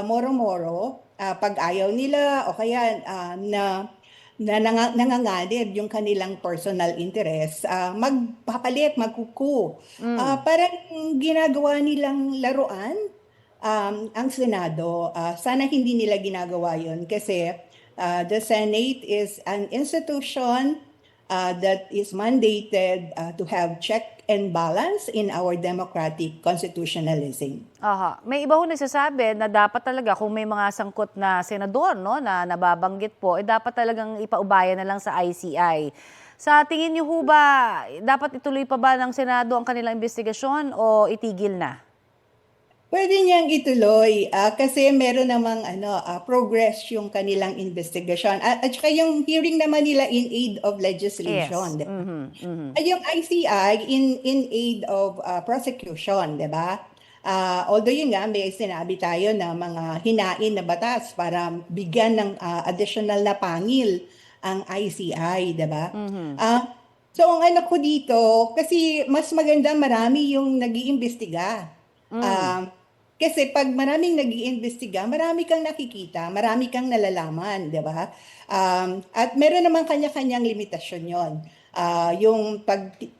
moro-moro, pag ayaw nila o kaya nanganganib yung kanilang personal interest, magpapalit, magkuku. Parang ginagawa nilang laruan ang Senado. Sana hindi nila ginagawa yun kasi the Senate is an institution that is mandated to have check and balance in our democratic constitutionalism. May iba ho nagsasabi na dapat talaga kung may mga sangkot na senador na nababanggit po, dapat talagang ipaubaya na lang sa ICI. Sa tingin niyo ho ba, dapat ituloy pa ba ng Senado ang kanilang investigasyon o itigil na? Pwede niyang ituloy kasi meron namang progress yung kanilang investigation. At saka yung hearing naman nila in aid of legislation. Yes. Yung ICI in aid of prosecution, di ba? Although yun nga, may sinabi tayo na mga hinain na batas para bigyan ng additional na pangil ang ICI, di ba? So ang ko dito, kasi mas maganda marami yung nag-iimbestiga. Kasi pag maraming nag-iimbestiga, marami kang nakikita, marami kang nalalaman, di ba? At meron naman kanya-kanyang limitasyon yon. Yung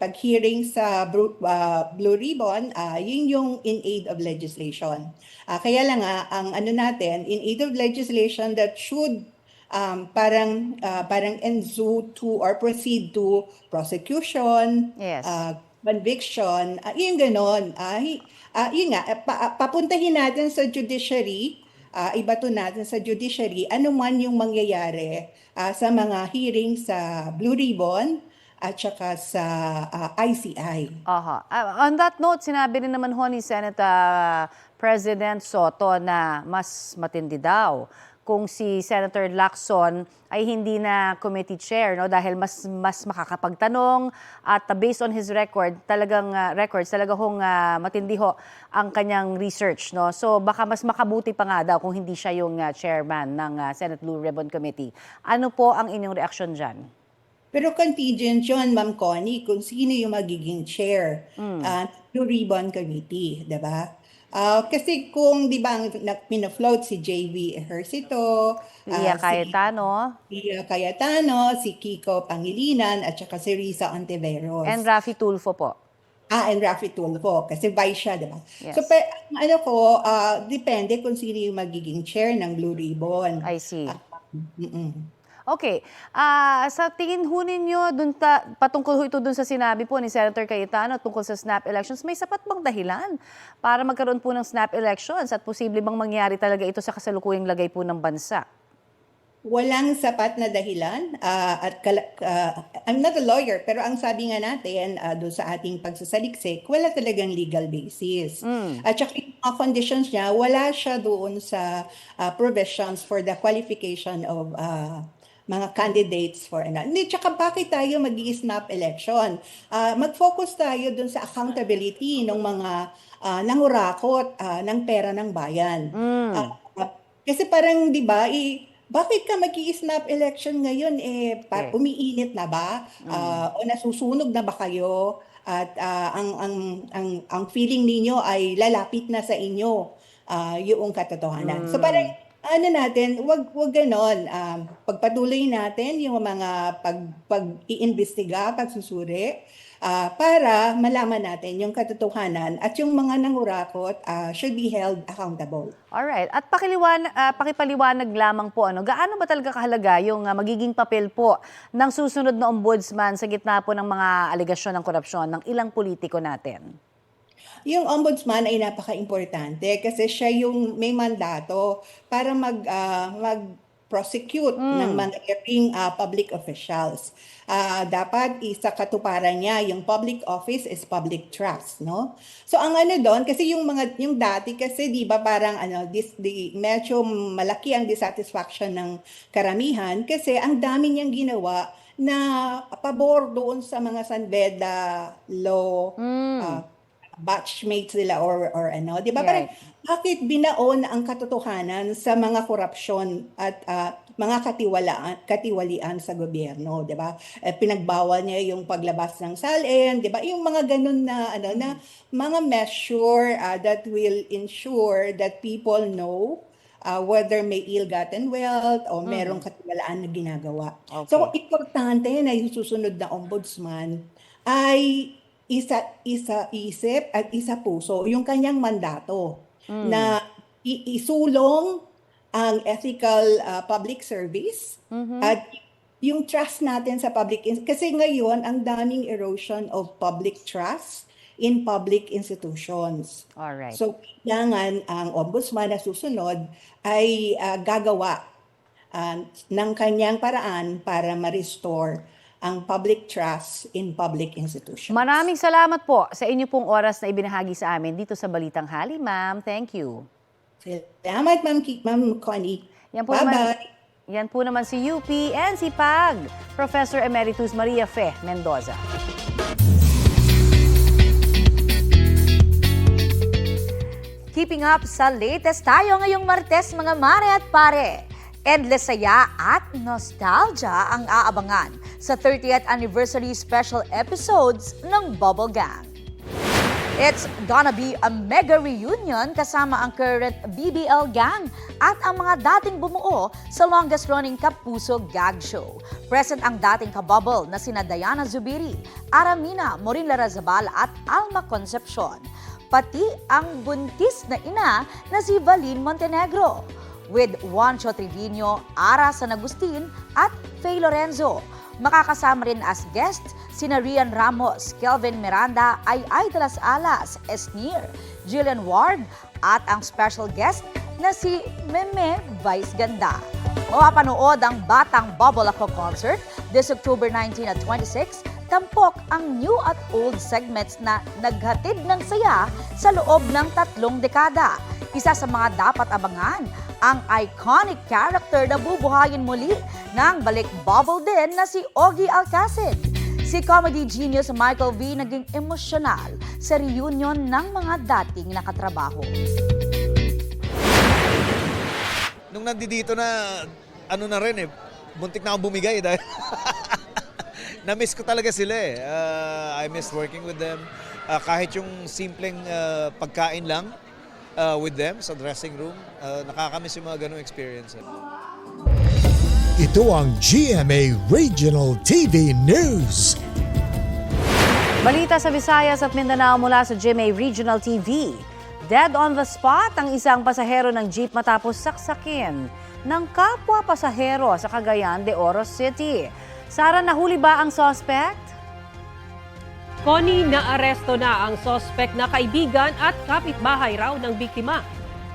pag-hearing sa Blue Ribbon, yun yung in aid of legislation. Kaya lang ang natin, in aid of legislation that should parang ensue to or proceed to prosecution, conviction, yung ganon. Yun nga, papuntahin natin sa judiciary, ibato natin sa judiciary, ano man yung mangyayari sa mga hearing sa Blue Ribbon at saka sa ICI. On that note, sinabi rin naman ho ni Senate President Soto na mas matindi daw kung si Senator Lacson ay hindi na committee chair dahil mas makakapagtanong at based on his talagang hong matindi ho ang kanyang research so baka mas makabuti pa nga daw kung hindi siya yung chairman ng Senate Blue Ribbon Committee. Ano po ang inyong reaksyon diyan? Pero contingent yun, Ma'am Connie, kung sino yung magiging chair Blue Ribbon Committee, 'di ba? Kasi kung di ba pina-float si J.V. Ejercito, Pia Cayetano, si Kiko Pangilinan, at saka si Risa Ontiveros. And Raffy Tulfo po. And Raffy Tulfo, kasi vice siya, di ba? Yes. So, depende kung sino yung magiging chair ng Blue Ribbon. I see. Okay. Sa tingin ho ninyo, patungkol ho ito dun sa sinabi po ni Senator Cayetano tungkol sa snap elections, may sapat bang dahilan para magkaroon po ng snap elections at posible bang mangyari talaga ito sa kasalukuyang lagay po ng bansa? Walang sapat na dahilan. I'm not a lawyer, pero ang sabi nga natin doon sa ating pagsasaliksik, wala talagang legal basis. At saka yung mga conditions niya, wala siya doon sa provisions for the qualification of mga candidates for Hindi, tsaka bakit tayo mag-i-snap election? Mag-focus tayo dun sa accountability ng mga nangurakot ng pera ng bayan. Kasi parang, di ba, bakit ka mag-i-snap election ngayon? Umiinit na ba? O nasusunog na ba kayo? At ang feeling ninyo ay lalapit na sa inyo yung katotohanan. So parang, wag ganon. Pagpatuloy natin yung mga pag-iimbestiga, pagsusuri, para malaman natin yung katotohanan at yung mga nangurakot should be held accountable. Alright. At pakipaliwanag lamang po, gaano ba talaga kahalaga yung magiging papel po ng susunod na ombudsman sa gitna po ng mga alegasyon ng korupsyon ng ilang politiko natin? Yung ombudsman ay napaka-importante kasi siya yung may mandato para mag-prosecute ng mga erring public officials. Dapat isa katuparan niya, yung public office is public trust, no? So ang ano doon, kasi yung dati kasi 'di ba parang medyo malaki ang dissatisfaction ng karamihan kasi ang dami niyang ginawa na pabor doon sa mga Sanbeda law batchmates nila or ano, 'di ba? Parang bakit binaon ang katotohanan sa mga korupsyon at mga katiwalian sa gobyerno, 'di ba? Pinagbawal niya yung paglabas ng salin, 'di ba? Yung mga ganun na na mga measure that will ensure that people know whether may ill-gotten wealth o merong katiwalaan na ginagawa. So, importante na yung susunod na ombudsman ay isip at isa puso yung kanyang mandato na isulong ang ethical public service at yung trust natin sa public kasi ngayon ang daming erosion of public trust in public institutions. Alright. So, kailangan ang ombudsman na susunod ay gagawa ng kanyang paraan para ma-restore ang public trust in public institutions. Maraming salamat po sa inyo pong oras na ibinahagi sa amin dito sa Balitang Hali, ma'am. Thank you. Salamat, Ma'am Connie. Yan po naman si UP and si PAG, Professor Emeritus Maria Fe Mendoza. Keeping up sa latest tayo ngayong Martes, mga mare at pare. Endless saya at nostalgia ang aabangan sa 30th anniversary special episodes ng Bubble Gang. It's gonna be a mega reunion kasama ang current BBL gang at ang mga dating bumuo sa longest-running Kapuso Gag Show. Present ang dating kabubble na sina Diana Zubiri, Aramina Morin Larrazabal at Alma Concepcion. Pati ang buntis na ina na si Valin Montenegro. With Juancho Trevino, Ara San Agustin at Faye Lorenzo. Makakasama rin as guests sina Rian Ramos, Kelvin Miranda, Ay de las Alas, Esnir, Jillian Ward at ang special guest na si Meme Vice Ganda. Mapapanood ang Batang Bubble Ako Concert this October 19 at 26. Tampok ang new at old segments na naghatid ng saya sa loob ng 3 dekada. Isa sa mga dapat abangan, ang iconic character na bubuhayin muli ng balik bubble din na si Ogie Alcacid. Si comedy genius Michael V naging emosyonal sa reunion ng mga dating nakatrabaho. Nung nandito na, na rin buntik na akong bumigay dahil na-miss ko talaga sila I miss working with them. Kahit yung simpleng pagkain lang with them sa dressing room, nakakamiss yung mga ganung experience. Ito ang GMA Regional TV News. Balita sa Visayas at Mindanao mula sa GMA Regional TV. Dead on the spot ang isang pasahero ng jeep matapos saksakin ng kapwa pasahero sa Cagayan de Oro City. Sara, nahuli ba ang suspect? Connie, naaresto na ang suspect na kaibigan at kapitbahay raw ng biktima.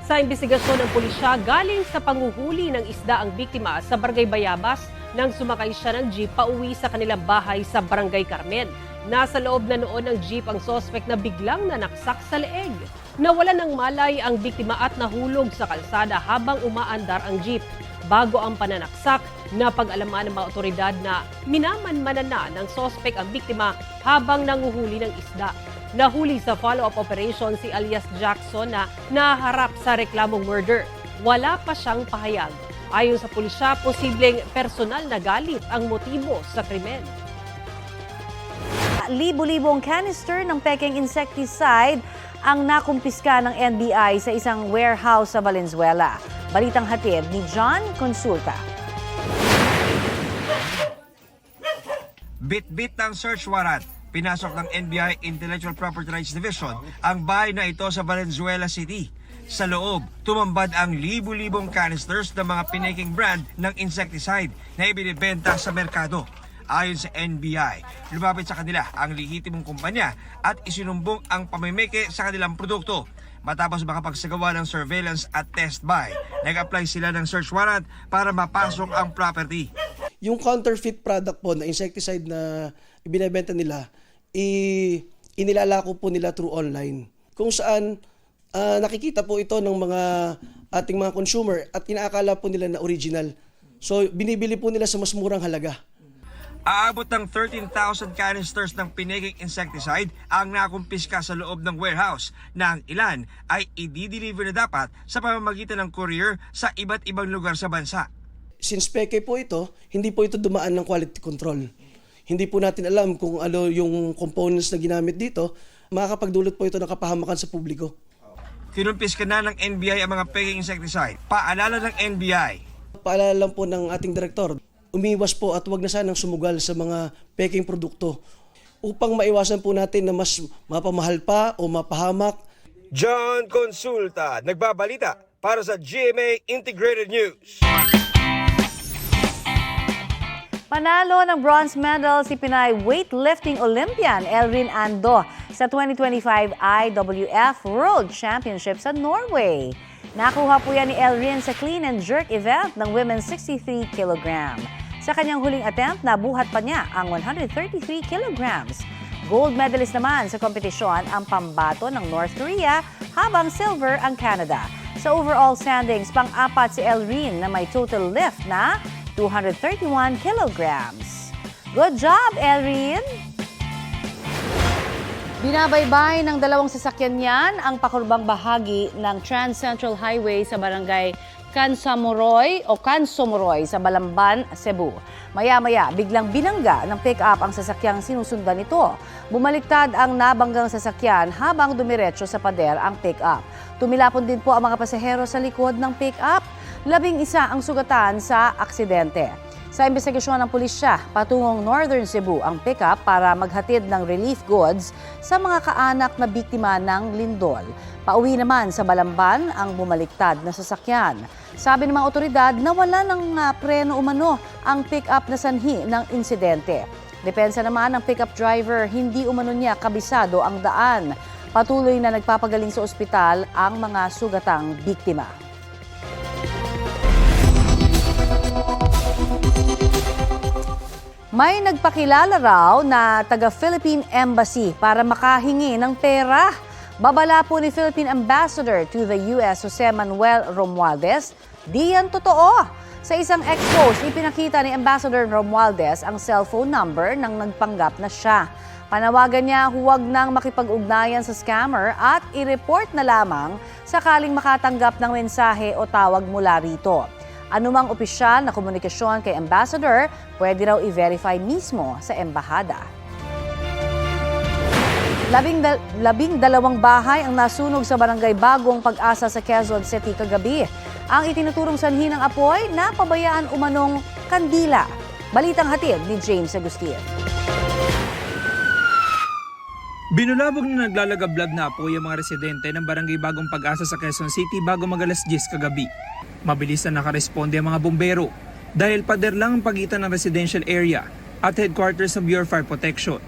Sa imbestigasyon ng pulisya, galing sa panguhuli ng isda ang biktima sa Barangay Bayabas nang sumakay siya ng jeep pauwi sa kanilang bahay sa Barangay Carmen. Nasa loob na noon ng jeep ang suspect na biglang nanaksak sa leeg. Nawalan ng malay ang biktima at nahulog sa kalsada habang umaandar ang jeep. Bago ang pananaksak, napag-alaman ng mga otoridad na minamanmanan na ng suspect ang biktima habang nanguhuli ng isda. Nahuli sa follow-up operation si alias Jackson na naharap sa reklamong murder. Wala pa siyang pahayag. Ayon sa pulisya, posibleng personal na galit ang motibo sa krimen. Libo-libong canister ng peking insecticide ang nakumpiska ng NBI sa isang warehouse sa Valenzuela. Balitang hatid ni John Consulta. Bit-bit ng search warrant. Pinasok ng NBI Intellectual Property Rights Division ang bahay na ito sa Valenzuela City. Sa loob, tumambad ang libu-libong canisters ng mga pinaking brand ng insecticide na ibinibenta sa merkado. Ayon sa NBI, lumapit sa kanila ang lehitimong kumpanya at isinumbong ang pamimeke sa kanilang produkto. Matapos makapagsagawa ng surveillance at test buy, nag-apply sila ng search warrant para mapasok ang property. Yung counterfeit product po na insecticide na ibinebenta nila, inilalako po nila through online. Kung saan nakikita po ito ng mga ating mga consumer at inaakala po nila na original. So binibili po nila sa mas murang halaga. Aabot ng 13,000 canisters ng pinekeng insecticide ang nakumpiska sa loob ng warehouse na ang ilan ay i-deliver na dapat sa pamamagitan ng courier sa iba't ibang lugar sa bansa. Since peke po ito, hindi po ito dumaan ng quality control. Hindi po natin alam kung ano yung components na ginamit dito, makakapagdulot po ito ng kapahamakan sa publiko. Kinumpiska na ng NBI ang mga peking insecticide. Paalala ng NBI. Paalala lang po ng ating direktor, umiwas po at huwag na sanang sumugal sa mga peking produkto upang maiwasan po natin na mas mapamahal pa o mapahamak. John Consulta, nagbabalita para sa GMA Integrated News. Panalo ng bronze medal si Pinay weightlifting Olympian Elrin Ando sa 2025 IWF World Championship sa Norway. Nakuha po yan ni Elrin sa clean and jerk event ng women's 63 kg. Sa kanyang huling attempt, nabuhat pa niya ang 133 kilograms. Gold medalist naman sa kompetisyon ang pambato ng North Korea, habang silver ang Canada. Sa overall standings, pang-apat si Elrin na may total lift na 231 kilograms. Good job, Elrin! Binabaybay ng dalawang sasakyan niyan ang pakurbang bahagi ng Trans Central Highway sa barangay Kansomoroy sa Balamban, Cebu. Maya-maya, biglang binangga ng pick-up ang sasakyang sinusundan nito. Bumaliktad ang nabanggang sasakyan habang dumiretso sa pader ang pick-up. Tumilapon din po ang mga pasahero sa likod ng pick-up. 11 ang sugatan sa aksidente. Sa investigasyon ng pulisya, patungong Northern Cebu ang pick-up para maghatid ng relief goods sa mga kaanak na biktima ng lindol. Pauwi naman sa Balamban ang bumaliktad na sasakyan. Sabi ng mga otoridad, nawala ng preno umano ang pick-up na sanhi ng insidente. Depensa naman ng pick-up driver, hindi umano niya kabisado ang daan. Patuloy na nagpapagaling sa ospital ang mga sugatang biktima. May nagpakilala raw na taga-Philippine Embassy para makahingi ng pera. Babala po ni Philippine Ambassador to the U.S. Jose Manuel Romualdez, di yan totoo. Sa isang ex-post, ipinakita ni Ambassador Romualdez ang cellphone number ng nagpanggap na siya. Panawagan niya huwag nang makipag-ugnayan sa scammer at i-report na lamang sakaling makatanggap ng mensahe o tawag mula rito. Anumang opisyal na komunikasyon kay Ambassador, pwede raw i-verify mismo sa embahada. 12 bahay ang nasunog sa barangay Bagong Pag-asa sa Quezon City kagabi. Ang itinuturong sanhi ng apoy, napabayaan umanong kandila. Balitang hatid ni James Agustin. Binulabog na naglalagablab na apoy ang mga residente ng barangay Bagong Pag-asa sa Quezon City bago mag-alas 10 kagabi. Mabilis na nakaresponde ang mga bumbero dahil pader lang ang pagitan ng residential area at headquarters ng Bureau of Fire Protection.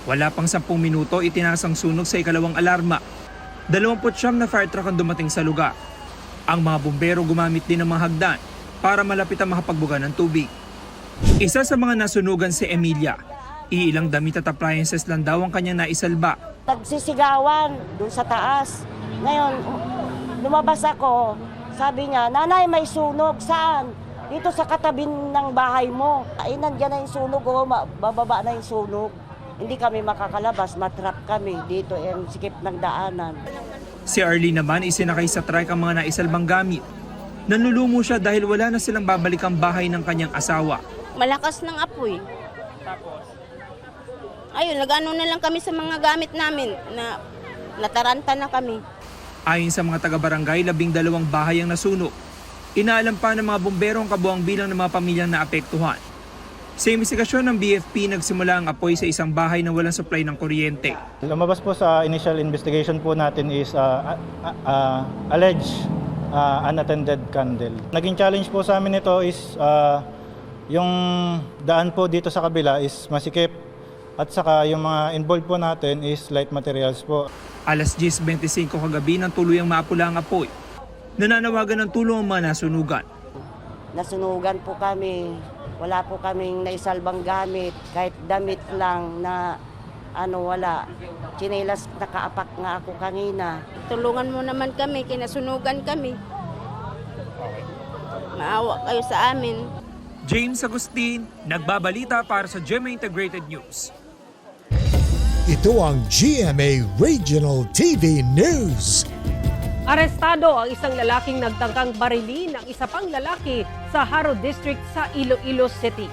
Wala pang 10 minuto itinasang sunog sa ikalawang alarma. 29 na fire truck ang dumating sa lugar. Ang mga bumbero gumamit din ng mga hagdan para malapit ang makapagbuga ng tubig. Isa sa mga nasunugan si Emilia. Iilang damit at appliances lang daw ang kanyang naisalba. Nagsisigawan doon sa taas. Ngayon, lumabas ako. Sabi niya, nanay may sunog. Saan? Dito sa katabi ng bahay mo. Ay, nandiyan na yung sunog. O, bababa na yung sunog. Hindi kami makakalabas. Matrap kami dito. Yung sikip ng daanan. Si Arlene naman isinakay sa truck ang mga naisalbang gamit. Nanlulumo siya dahil wala na silang babalik ang bahay ng kanyang asawa. Malakas ng apoy. Ayun, nag-ano na lang kami sa mga gamit namin na nataranta na kami. Ayon sa mga taga-barangay, 12 bahay ang nasunog. Inaalam pa ng mga bumbero ang kabuang bilang ng mga pamilyang naapektuhan. Sa investigasyon ng BFP, nagsimula ang apoy sa isang bahay na walang supply ng kuryente. Lumabas po sa initial investigation po natin is alleged unattended candle. Naging challenge po sa amin ito is Yung daan po dito sa kabila is masikip at saka yung mga involved po natin is light materials po. Alas 10:25 kagabi nang tuluyang mapula ang apoy. Nananawagan ng tulong ang mga nasunugan. Nasunugan po kami. Wala po kaming naisalbang gamit. Kahit damit lang na wala. Chinelas, nakaapak nga ako kanina. Tulungan mo naman kami, kinasunugan kami. Maawa kayo sa amin. James Agustin, nagbabalita para sa GMA Integrated News. Ito ang GMA Regional TV News. Arestado ang isang lalaking nagtangkang barilin ng isa pang lalaki sa Haro District sa Iloilo City.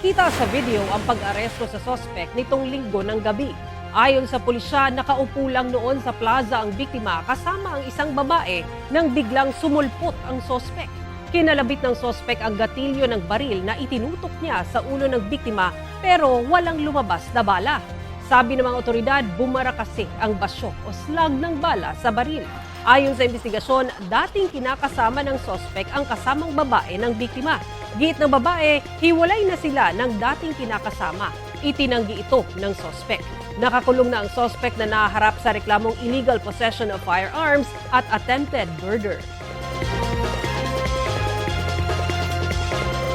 Kita sa video ang pag-aresto sa sospek nitong linggo ng gabi. Ayon sa pulisya, nakaupo lang noon sa plaza ang biktima kasama ang isang babae nang biglang sumulpot ang sospek. Kinalabit ng sospek ang gatilyo ng baril na itinutok niya sa ulo ng biktima pero walang lumabas na bala. Sabi ng mga otoridad, bumara kasi ang basyo o slag ng bala sa baril. Ayon sa investigasyon, dating kinakasama ng sospek ang kasamang babae ng biktima. Giit ng babae, hiwalay na sila ng dating kinakasama. Itinanggi ito ng sospek. Nakakulong na ang sospek na naharap sa reklamong illegal possession of firearms at attempted murder.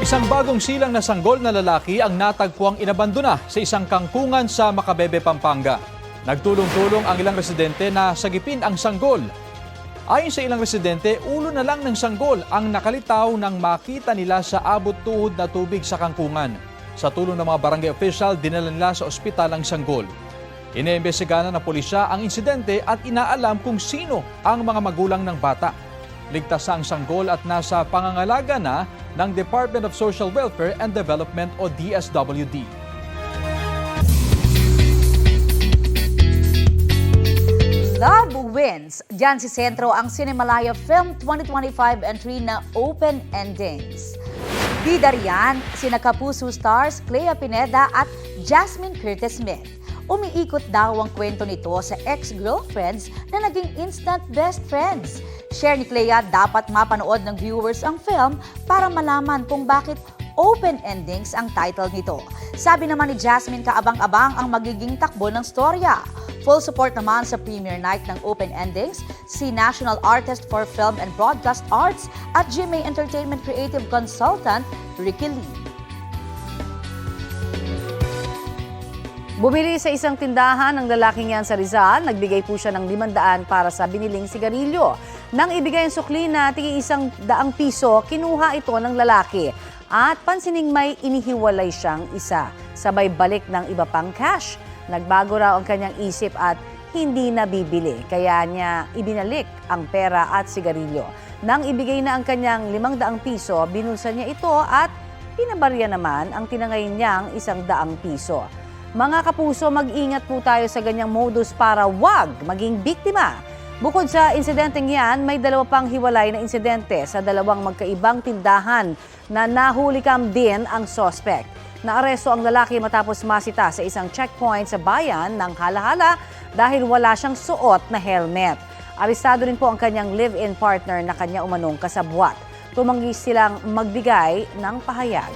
Isang bagong silang na sanggol na lalaki ang natagpuang inabandona sa isang kangkungan sa Macabebe, Pampanga. Nagtulong-tulong ang ilang residente na sagipin ang sanggol. Ayon sa ilang residente, ulo na lang ng sanggol ang nakalitaw nang makita nila sa abot tuhod na tubig sa kangkungan. Sa tulong ng mga barangay official, dinala nila sa ospital ang sanggol. Iniimbestigahan ng pulisya ang insidente at inaalam kung sino ang mga magulang ng bata. Ligtas ang sanggol at nasa pangangalaga na ng Department of Social Welfare and Development o DSWD. Love wins. Diyan si sentro ang Cinemalaya Film 2025 entry na Open Endings. Bida riyan, sina Kapuso stars Clea Pineda at Jasmine Curtis Smith. Umiikot daw ang kwento nito sa ex-girlfriends na naging instant best friends. Share ni Clea, dapat mapanood ng viewers ang film para malaman kung bakit Open Endings ang title nito. Sabi naman ni Jasmine, kaabang-abang ang magiging takbo ng storya. Full support naman sa premiere night ng Open Endings si National Artist for Film and Broadcast Arts at GMA Entertainment Creative Consultant Ricky Lee. Bumili sa isang tindahan ng lalaking yan sa Rizal, nagbigay po siya ng 500 para sa biniling sigarilyo. Nang ibigay ang sukli na tig-100 piso, kinuha ito ng lalaki at pansining may inihiwalay siyang isa. Sabay balik ng iba pang cash. Nagbago raw ang kanyang isip at hindi na bibili, kaya niya ibinalik ang pera at sigarilyo. Nang ibigay na ang kanyang 500 piso, binulsan niya ito at pinabarya naman ang tinangay niyang 100 piso. Mga kapuso, mag-ingat po tayo sa ganyang modus para wag maging biktima. Bukod sa insidenteng yan, may 2 pang hiwalay na insidente sa 2 magkaibang tindahan na nahulikam din ang sospek. Naaresto ang lalaki matapos masita sa isang checkpoint sa bayan ng Halahala dahil wala siyang suot na helmet. Arestado rin po ang kanyang live-in partner na kanya umanong kasabwat. Tumanggi silang magbigay ng pahayag.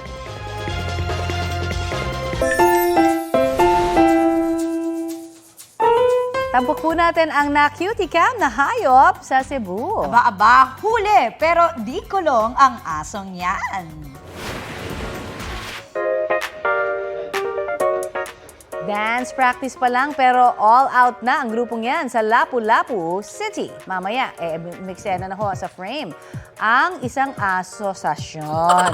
Tampok po natin ang na-cutie cam na hayop sa Cebu. Aba, huli, pero di kulong ang asong yan. Dance practice pa lang pero all out na ang grupong yan sa Lapu-Lapu City. Mamaya, miksena na ho sa frame ang isang asosasyon.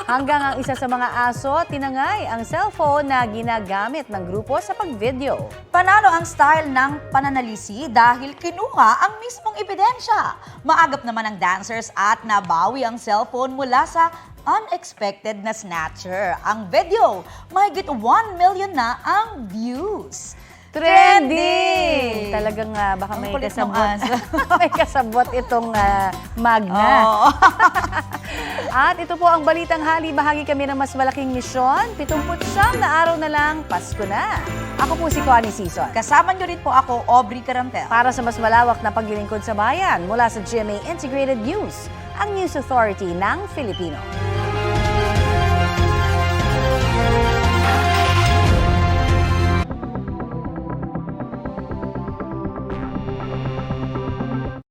Hanggang ang isa sa mga aso, tinangay ang cellphone na ginagamit ng grupo sa pag-video. Panalo ang style ng pananalisi dahil kinuha ang mismong ebidensya. Maagap naman ang dancers at nabawi ang cellphone mula sa unexpected na snatcher. Ang video, mahigit 1 million na ang views. Trending! Talagang baka may kasabot. May kasabot itong Magna. Oh. At ito po ang Balitang Hali. Bahagi kami ng mas malaking misyon. 79 na araw na lang, Pasko na. Ako po si Connie Sison. Kasama niyo rin po ako, Aubrey Carantel. Para sa mas malawak na paglilingkod sa bayan mula sa GMA Integrated News, ang News Authority ng Filipino.